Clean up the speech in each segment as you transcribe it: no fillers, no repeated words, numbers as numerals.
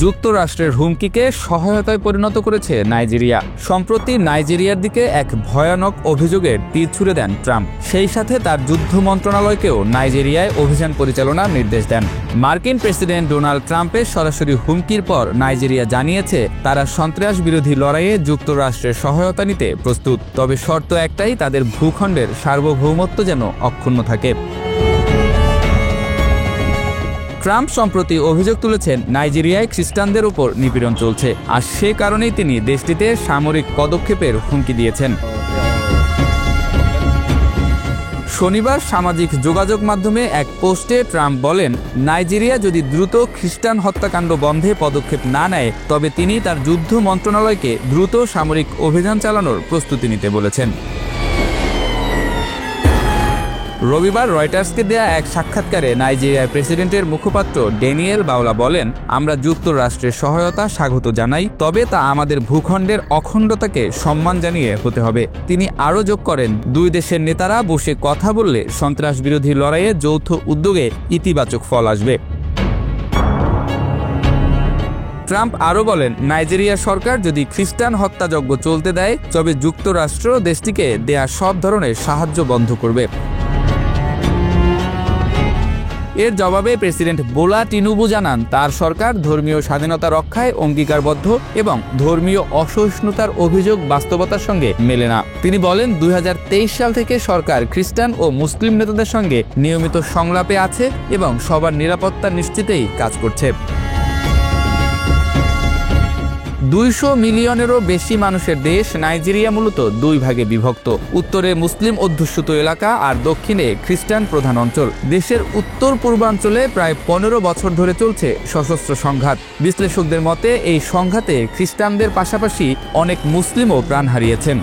যুক্তরাষ্ট্রের হুমকিকে সহায়তায় পরিণত করেছে নাইজেরিয়া। সম্প্রতি নাইজেরিয়ার দিকে এক ভয়ানক অভিযোগের তীর ছুড়ে দেন ট্রাম্প। সেই সাথে তার যুদ্ধ মন্ত্রণালয়কেও নাইজেরিয়ায় অভিযান পরিচালনার নির্দেশ দেন। মার্কিন প্রেসিডেন্ট ডোনাল্ড ট্রাম্পের সরাসরি হুমকির পর নাইজেরিয়া জানিয়েছে তারা সন্ত্রাস বিরোধী লড়াইয়ে যুক্তরাষ্ট্রের সহায়তা নিতে প্রস্তুত, তবে শর্ত একটাই, তাদের ভূখণ্ডের সার্বভৌমত্ব যেন অক্ষুণ্ণ থাকে। ট্রাম্প সম্প্রতি অভিযোগ তুলেছেন নাইজেরিয়ায় খ্রিস্টানদের উপর নিপীড়ন চলছে, আর সে কারণেই তিনি দেশটিতে সামরিক পদক্ষেপের হুমকি দিয়েছেন। শনিবার সামাজিক যোগাযোগ মাধ্যমে এক পোস্টে ট্রাম্প বলেন, নাইজেরিয়া যদি দ্রুত খ্রিস্টান হত্যাকাণ্ড বন্ধে পদক্ষেপ না নেয় তবে তিনি তার যুদ্ধ মন্ত্রণালয়কে দ্রুত সামরিক অভিযান চালানোর প্রস্তুতি নিতে বলেছেন। রবিবার রয়টার্সকে দেয়া এক সাক্ষাৎকারে নাইজেরিয়ার প্রেসিডেন্টের মুখপাত্র ড্যানিয়েল বাওলা বলেন, আমরা যুক্তরাষ্ট্রের সহায়তা স্বাগত জানাই, তবে তা আমাদের ভূখণ্ডের অখণ্ডতাকে সম্মান জানিয়ে হতে হবে। তিনি আরও যোগ করেন, দুই দেশের নেতারা বসে কথা বললে সন্ত্রাস বিরোধী লড়াইয়ে যৌথ উদ্যোগে ইতিবাচক ফল আসবে। ট্রাম্প আরও বলেন, নাইজেরিয়া সরকার যদি খ্রিস্টান হত্যাযজ্ঞ চলতে দেয় তবে যুক্তরাষ্ট্র দেশটিকে দেয়া সব ধরনের সাহায্য বন্ধ করবে। এর জবাবে প্রেসিডেন্ট বোলা টিনুবু জানান, তার সরকার ধর্মীয় স্বাধীনতা রক্ষায় অঙ্গীকারবদ্ধ এবং ধর্মীয় অসহিষ্ণুতার অভিযোগ বাস্তবতার সঙ্গে মেলে না। তিনি বলেন, 2023 সাল থেকে সরকার খ্রিস্টান ও মুসলিম নেতাদের সঙ্গে নিয়মিত সংলাপে আছে এবং সবার নিরাপত্তা নিশ্চিতেই কাজ করছে। 200 মিলিয়নেরও বেশি মানুষের দেশ নাইজেরিয়া মূলত দুই ভাগে বিভক্ত। উত্তরে মুসলিম অধ্যুষিত এলাকা আর দক্ষিণে খ্রিস্টান প্রধান অঞ্চল। দেশের উত্তর পূর্বাঞ্চলে প্রায় 15 বছর ধরে চলছে সশস্ত্র সংঘাত। বিশ্লেষকদের মতে এই সংঘাতে খ্রিস্টানদের পাশাপাশি অনেক মুসলিমও প্রাণ হারিয়েছেন।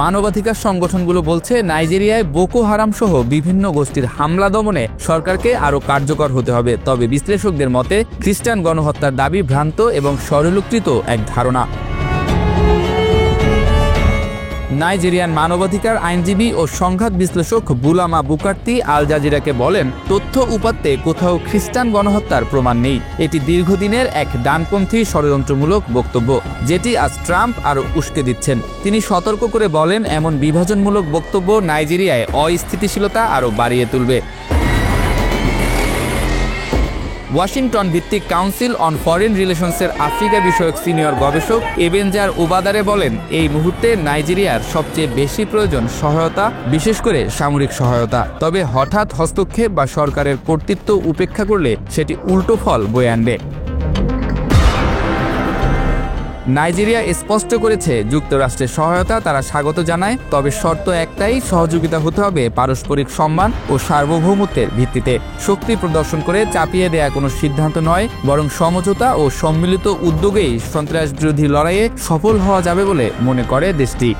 মানবাধিকার সংগঠনগুলো বলছে, নাইজেরিয়ায় বোকো হারাম সহ বিভিন্ন গোষ্ঠীর হামলা দমনে সরকারকে আরও কার্যকর হতে হবে। তবে বিশ্লেষকদের মতে খ্রিস্টান গণহত্যার দাবি ভ্রান্ত এবং সরলীকৃত এক ধারণা। নাইজেরিয়ান মানবাধিকার আইনজীবী ও সংঘাত বিশ্লেষক বুলামা বুকার্তি আল জাজিরাকে বলেন, তথ্য উপাত্তে কোথাও খ্রিস্টান গণহত্যার প্রমাণ নেই। এটি দীর্ঘদিনের এক ডানপন্থী ষড়যন্ত্রমূলক বক্তব্য, যেটি আজ ট্রাম্প আরও উস্কে দিচ্ছেন। তিনি সতর্ক করে বলেন, এমন বিভাজনমূলক বক্তব্য নাইজেরিয়ায় অস্থিতিশীলতা আরও বাড়িয়ে তুলবে। ওয়াশিংটন ভিত্তিক কাউন্সিল অন ফরেন রিলেশনসের আফ্রিকা বিষয়ক সিনিয়র গবেষক এবেঞ্জার ওবাদারে বলেন, এই মুহূর্তে নাইজেরিয়ার সবচেয়ে বেশি প্রয়োজন সহায়তা, বিশেষ করে সামরিক সহায়তা। তবে হঠাৎ হস্তক্ষেপ বা সরকারের কর্তৃত্ব উপেক্ষা করলে সেটি উল্টো ফল বয়ে আনবে। নাইজেরিয়া স্পষ্ট করেছে, যুক্তরাষ্ট্রের সহায়তা তারা স্বাগত জানায়, তবে শর্ত একটাই, সহযোগিতা হতে হবে পারস্পরিক সম্মান ও সার্বভৌমত্বের ভিত্তিতে। শক্তি প্রদর্শন করে চাপিয়ে দেয়া কোনো সিদ্ধান্ত নয়, বরং সমঝোতা ও সম্মিলিত উদ্যোগেই সন্ত্রাস বিরোধী লড়াইয়ে সফল হওয়া যাবে বলে মনে করে দেশটি।